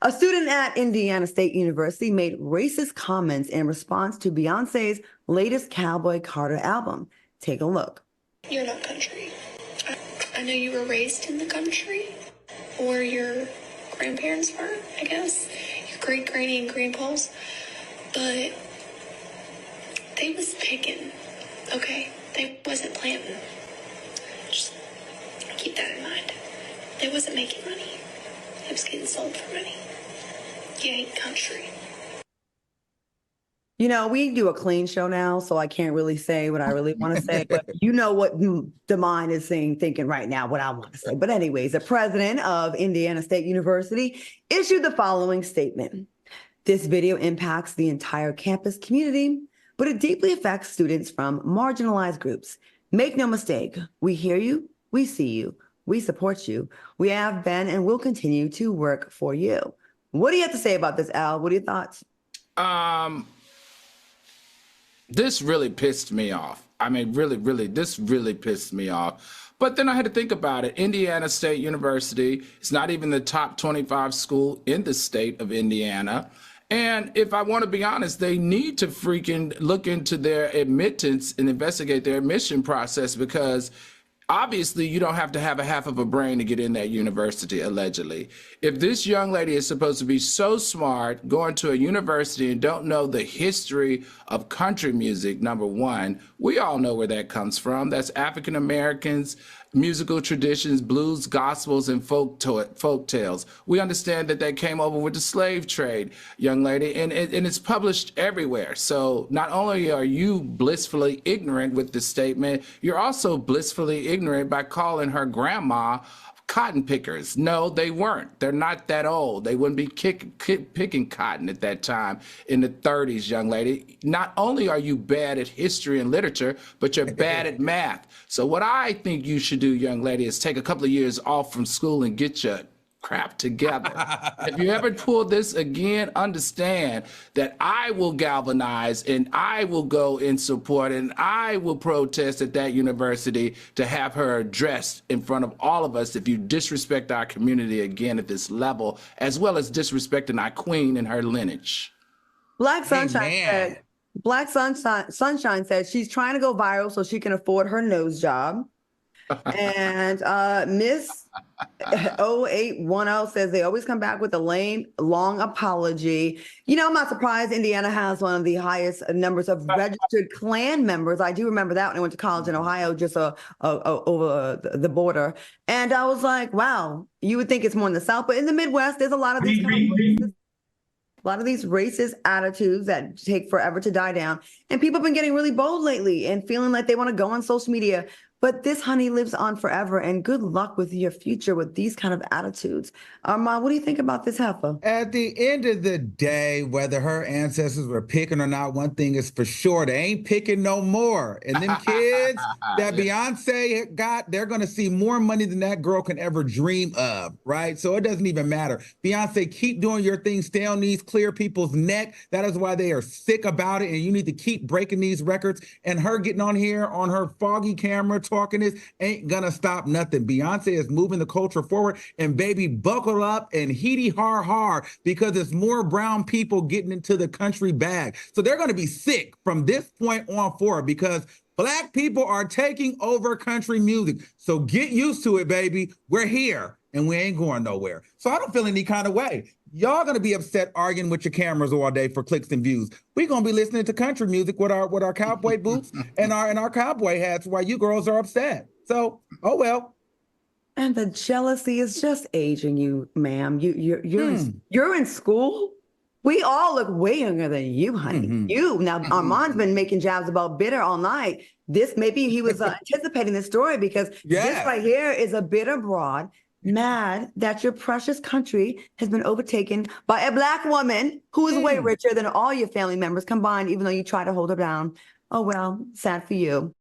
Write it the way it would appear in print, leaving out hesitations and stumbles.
A student at Indiana State University made racist comments in response to Beyoncé's latest Cowboy Carter album. Take a look. You're not country. I know you were raised in the country, or your grandparents were, I guess, your great granny and grandpas, but they was picking, okay? They wasn't planting. Just keep that in mind. They wasn't making money. They was getting sold for money. You ain't country. You know, we do a clean show now, so I can't really say what I really want to say, but you know what the mind is thinking right now, what I want to say. But anyways, the president of Indiana State University issued the following statement. This video impacts the entire campus community, but it deeply affects students from marginalized groups. Make no mistake, we hear you, we see you, we support you. We have been and will continue to work for you. What do you have to say about this, Al? What are your thoughts? This really pissed me off. I mean, this really pissed me off. But then I had to think about it. Indiana State University is not even the top 25 school in the state of Indiana. And if I want to be honest, they need to freaking look into their admittance and investigate their admission process, because obviously you don't have to have a half of a brain to get in that university, allegedly. If this young lady is supposed to be so smart, going to a university and don't know the history of country music, number one, we all know where that comes from. That's African Americans, musical traditions, blues, gospels, and folk tales. We understand that they came over with the slave trade, young lady, and it's published everywhere. So not only are you blissfully ignorant with this statement, you're also blissfully ignorant by calling her grandma cotton pickers. No, they weren't. They're not that old. They wouldn't be picking cotton at that time in the 30s, young lady. Not only are you bad at history and literature, but you're bad at math. So what I think you should do, young lady, is take a couple of years off from school and get your crap together. If you ever pull this again, understand that I will galvanize and I will go in support and I will protest at that university to have her addressed in front of all of us if you disrespect our community again at this level, as well as disrespecting our queen and her lineage. Black Sunshine said she's trying to go viral so she can afford her nose job. And Miss 0810 says they always come back with a lame, long apology. You know, I'm not surprised Indiana has one of the highest numbers of registered Klan members. I do remember that when I went to college in Ohio, just over the border. And I was like, wow, you would think it's more in the South, but in the Midwest, there's a lot of these racist attitudes that take forever to die down. And people have been getting really bold lately and feeling like they want to go on social media. But this honey lives on forever, and good luck with your future with these kind of attitudes. Armand, what do you think about this heifer? At the end of the day, whether her ancestors were picking or not, one thing is for sure, they ain't picking no more. And them kids that Beyonce got, they're going to see more money than that girl can ever dream of, right? So it doesn't even matter. Beyonce, keep doing your thing. Stay on these clear people's neck. That is why they are sick about it, and you need to keep breaking these records. And her getting on here on her foggy camera talking this ain't gonna stop nothing. Beyonce is moving the culture forward, and baby, buckle up and heedy har, because there's more brown people getting into the country bag. So they're gonna be sick from this point on forward, because Black people are taking over country music. So get used to it, baby. We're here and we ain't going nowhere. So I don't feel any kind of way. Y'all gonna be upset arguing with your cameras all day for clicks and views. We're gonna be listening to country music with our cowboy boots and our cowboy hats while you girls are upset. So, oh well. And the jealousy is just aging you, ma'am. You're in school. We all look way younger than you, honey. Now Armand's been making jabs about bitter all night. Maybe he was anticipating this story, because this right here is a bitter broad mad that your precious country has been overtaken by a Black woman who is way richer than all your family members combined, even though you try to hold her down. Oh, well, sad for you.